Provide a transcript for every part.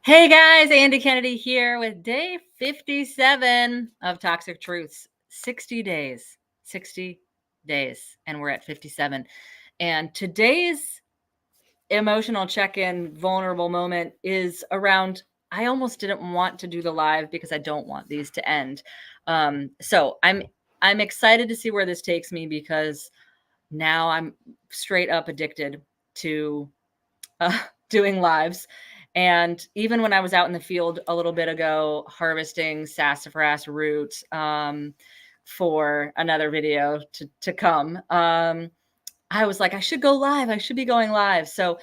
Hey guys, Andy Kennedy here with day 57 of Toxic Truths. 60 days, 60 days, and we're at 57. And today's emotional check-in vulnerable moment is around, I almost didn't want to do the live because I don't want these to end. So I'm excited to see where this takes me because now I'm straight up addicted to doing lives. And even when I was out in the field a little bit ago, harvesting sassafras root for another video to come, I was like, I should go live. I should be going live. So,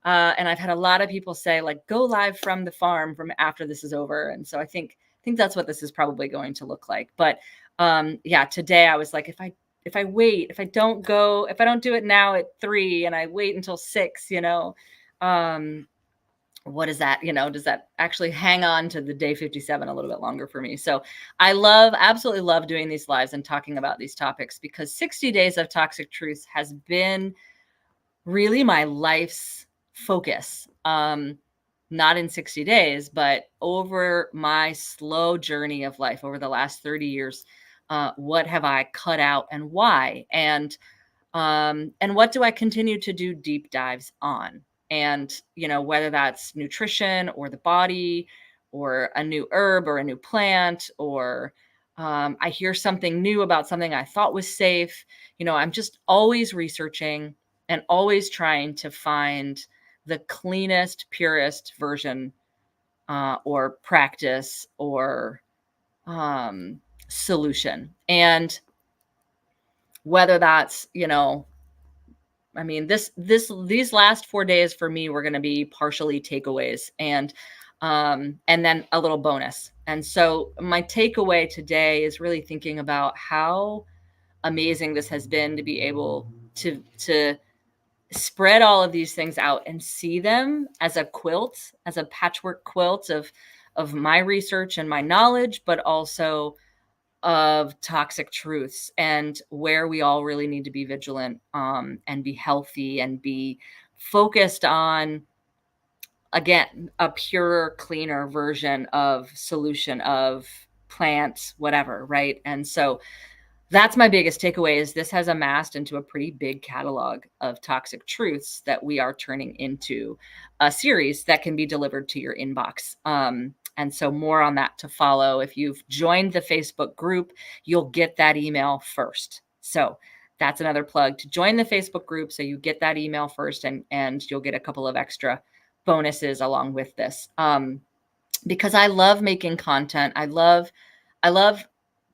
and I've had a lot of people say, like, go live from the farm from after this is over. And so I think that's what this is probably going to look like. But yeah, today I was like, if I wait, if I don't do it now at 3 and I wait until 6, what is that? Does that actually hang on to the day 57 a little bit longer for me? So I absolutely love doing these lives and talking about these topics because 60 days of Toxic Truth has been really my life's focus. Not in 60 days, but over my slow journey of life over the last 30 years. What have I cut out and why? And what do I continue to do deep dives on? And, whether that's nutrition or the body or a new herb or a new plant, or I hear something new about something I thought was safe. I'm just always researching and always trying to find the cleanest, purest version or practice or solution. And whether that's, these last 4 days for me were going to be partially takeaways and then a little bonus. And so my takeaway today is really thinking about how amazing this has been to be able to spread all of these things out and see them as a quilt, as a patchwork quilt of my research and my knowledge, but also of toxic truths and where we all really need to be vigilant and be healthy and be focused on, again, a purer, cleaner version of solution of plant, whatever, right? And so that's my biggest takeaway is this has amassed into a pretty big catalog of toxic truths that we are turning into a series that can be delivered to your inbox. And so more on that to follow. If you've joined the Facebook group, you'll get that email first. So that's another plug to join the Facebook group. So you get that email first and you'll get a couple of extra bonuses along with this. Because I love making content. I love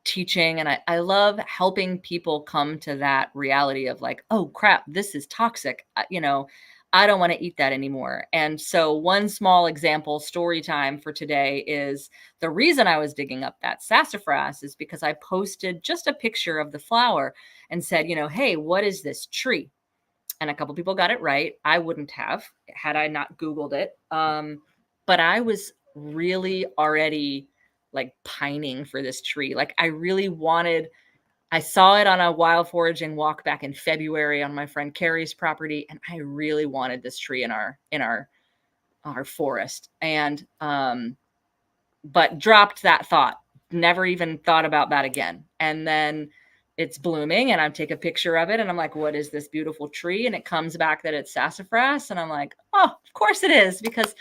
teaching and I love helping people come to that reality of like, oh crap, this is toxic. I don't want to eat that anymore. And so one small example story time for today is the reason I was digging up that sassafras is because I posted just a picture of the flower and said, hey, what is this tree? And a couple people got it right. I wouldn't have had I not Googled it. But I was really already like pining for this tree. Like I saw it on a wild foraging walk back in February on my friend Carrie's property. And I really wanted this tree in our forest. And, but dropped that thought, never even thought about that again. And then it's blooming and I take a picture of it and I'm like, what is this beautiful tree? And it comes back that it's sassafras. And I'm like, oh, of course it is, because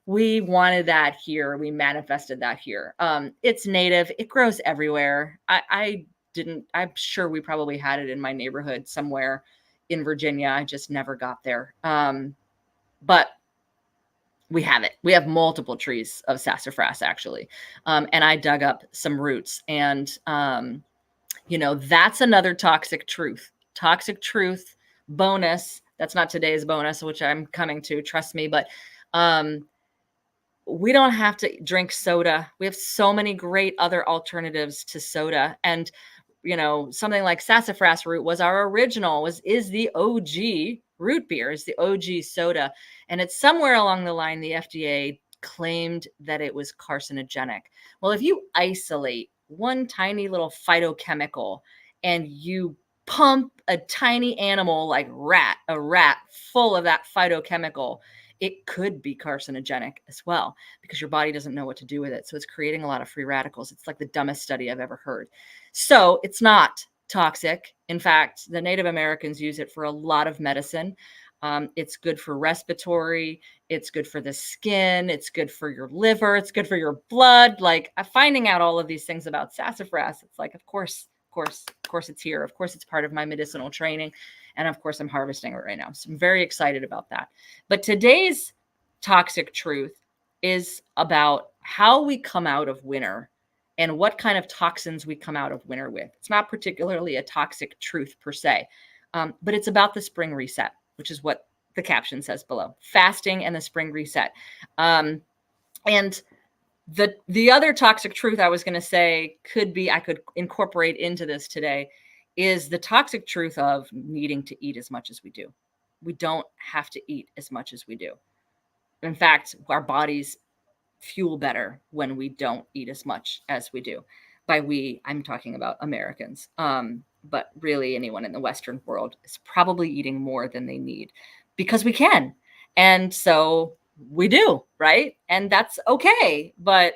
we wanted that here. We manifested that here. It's native. It grows everywhere. I'm sure we probably had it in my neighborhood somewhere in Virginia. I just never got there. But we have it. We have multiple trees of sassafras actually. And I dug up some roots and, that's another toxic truth bonus. That's not today's bonus, which I'm coming to, trust me. But, we don't have to drink soda. We have so many great other alternatives to soda. And, something like sassafras root was our original, is the OG root beer, is the OG soda. And it's somewhere along the line, the FDA claimed that it was carcinogenic. Well, if you isolate one tiny little phytochemical and you pump a tiny animal like a rat full of that phytochemical it could be carcinogenic as well because your body doesn't know what to do with it. So it's creating a lot of free radicals. It's like the dumbest study I've ever heard. So it's not toxic. In fact, the Native Americans use it for a lot of medicine. It's good for respiratory. It's good for the skin. It's good for your liver. It's good for your blood. Like finding out all of these things about sassafras, it's like, of course, it's here. Of course, it's part of my medicinal training. And of course, I'm harvesting it right now. So I'm very excited about that. But today's toxic truth is about how we come out of winter and what kind of toxins we come out of winter with. It's not particularly a toxic truth per se, but it's about the spring reset, which is what the caption says below: fasting and the spring reset. And the other toxic truth I was going to say I could incorporate into this today is the toxic truth of needing to eat as much as we do. We don't have to eat as much as we do. In fact, our bodies fuel better when we don't eat as much as we do. By we, I'm talking about Americans. But really anyone in the Western world is probably eating more than they need because we can. And so we do, right? And that's okay. But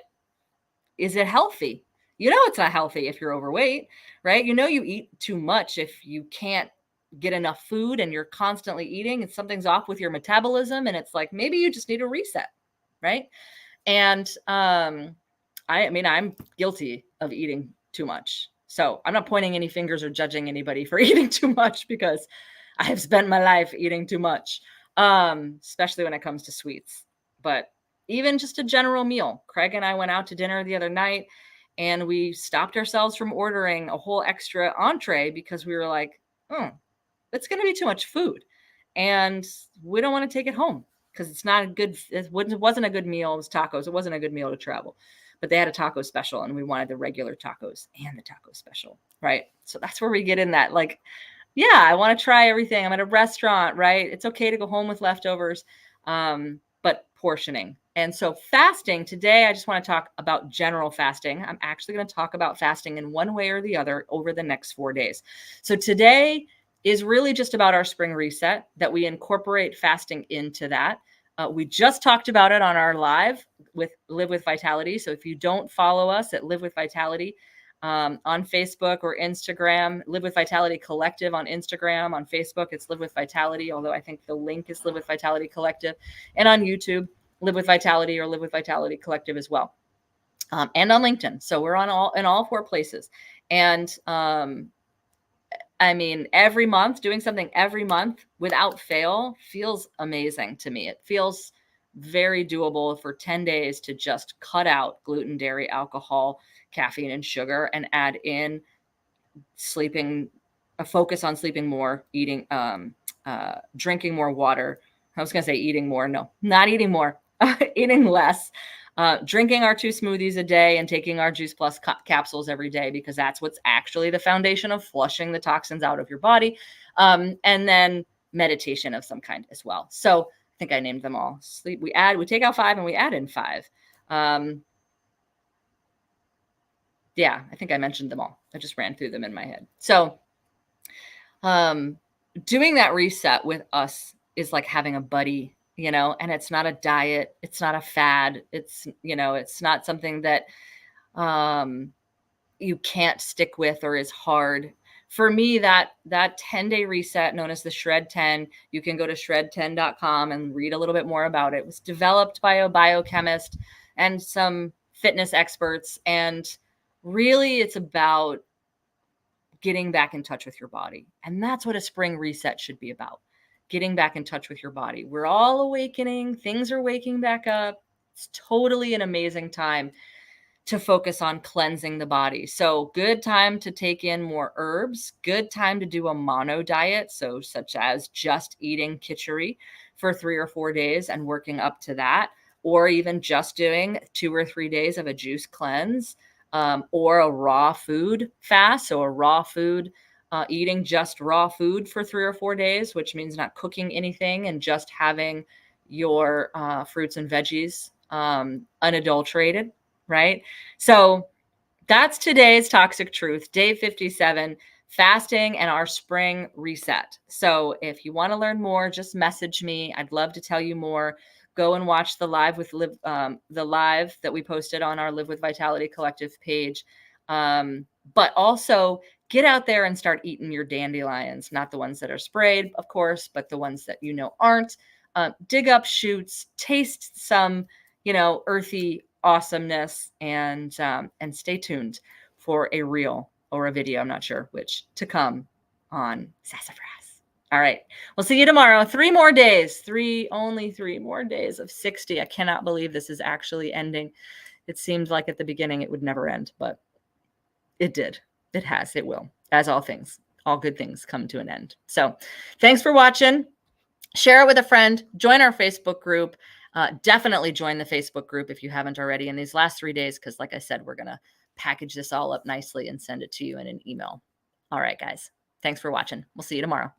is it healthy? You know, it's not healthy if you're overweight, right? You know, you eat too much if you can't get enough food and you're constantly eating and something's off with your metabolism. And it's like, maybe you just need a reset, right? And I mean, I'm guilty of eating too much. So I'm not pointing any fingers or judging anybody for eating too much because I have spent my life eating too much, especially when it comes to sweets. But even just a general meal. Craig and I went out to dinner the other night and we stopped ourselves from ordering a whole extra entree because we were like, it's going to be too much food. And we don't want to take it home because it's not a good, it wasn't a good meal. It was tacos. It wasn't a good meal to travel. But they had a taco special and we wanted the regular tacos and the taco special, right? So that's where we get in that, like, yeah, I want to try everything. I'm at a restaurant, right? It's okay to go home with leftovers, but portioning. And so fasting today, I just want to talk about general fasting. I'm actually going to talk about fasting in one way or the other over the next 4 days. So today is really just about our spring reset, that we incorporate fasting into that. We just talked about it on our live with Live with Vitality. So if you don't follow us at Live with Vitality on Facebook or Instagram, Live with Vitality Collective on Instagram, on Facebook, it's Live with Vitality, although I think the link is Live with Vitality Collective, and on YouTube, Live with Vitality or Live with Vitality Collective as well, and on LinkedIn. So we're on all 4 places. And I mean, every month, doing something every month without fail feels amazing to me. It feels very doable for 10 days to just cut out gluten, dairy, alcohol, caffeine, and sugar, and add in sleeping, a focus on sleeping more, eating, drinking more water. I was going to say eating more. No, not eating more, eating less. Drinking our 2 smoothies a day and taking our Juice Plus capsules every day, because that's what's actually the foundation of flushing the toxins out of your body. And then meditation of some kind as well. So I think I named them all. Sleep, we take out 5 and we add in 5. Yeah, I think I mentioned them all. I just ran through them in my head. So doing that reset with us is like having a buddy, you know, and it's not a diet. It's not a fad. It's, you know, it's not something that you can't stick with or is hard. For me, that 10-day reset known as the Shred 10, you can go to shred10.com and read a little bit more about it. It was developed by a biochemist and some fitness experts. And really it's about getting back in touch with your body. And that's what a spring reset should be about. Getting back in touch with your body. We're all awakening. Things are waking back up. It's totally an amazing time to focus on cleansing the body. So good time to take in more herbs, good time to do a mono diet. So such as just eating khichdi for 3 or 4 days and working up to that, or even just doing 2 or 3 days of a juice cleanse, or a raw food fast. So a raw food, eating just raw food for 3 or 4 days, which means not cooking anything and just having your fruits and veggies unadulterated, right? So that's today's toxic truth, day 57. fasting and our spring reset. So if you want to learn more, just message me. I'd love to tell you more. Go and watch the live with the live that we posted on our Live with Vitality Collective page. But also get out there and start eating your dandelions, not the ones that are sprayed, of course, but the ones that aren't. Dig up shoots, taste some, earthy awesomeness, and stay tuned for a reel or a video, I'm not sure which, to come on Sassafras. All right. We'll see you tomorrow. 3 more days. Only 3 more days of 60. I cannot believe this is actually ending. It seemed like at the beginning it would never end, but it did. It has. It will. As all things, all good things come to an end. So thanks for watching. Share it with a friend. Join our Facebook group. Definitely join the Facebook group if you haven't already in these last 3 days, because like I said, we're going to package this all up nicely and send it to you in an email. All right, guys. Thanks for watching. We'll see you tomorrow.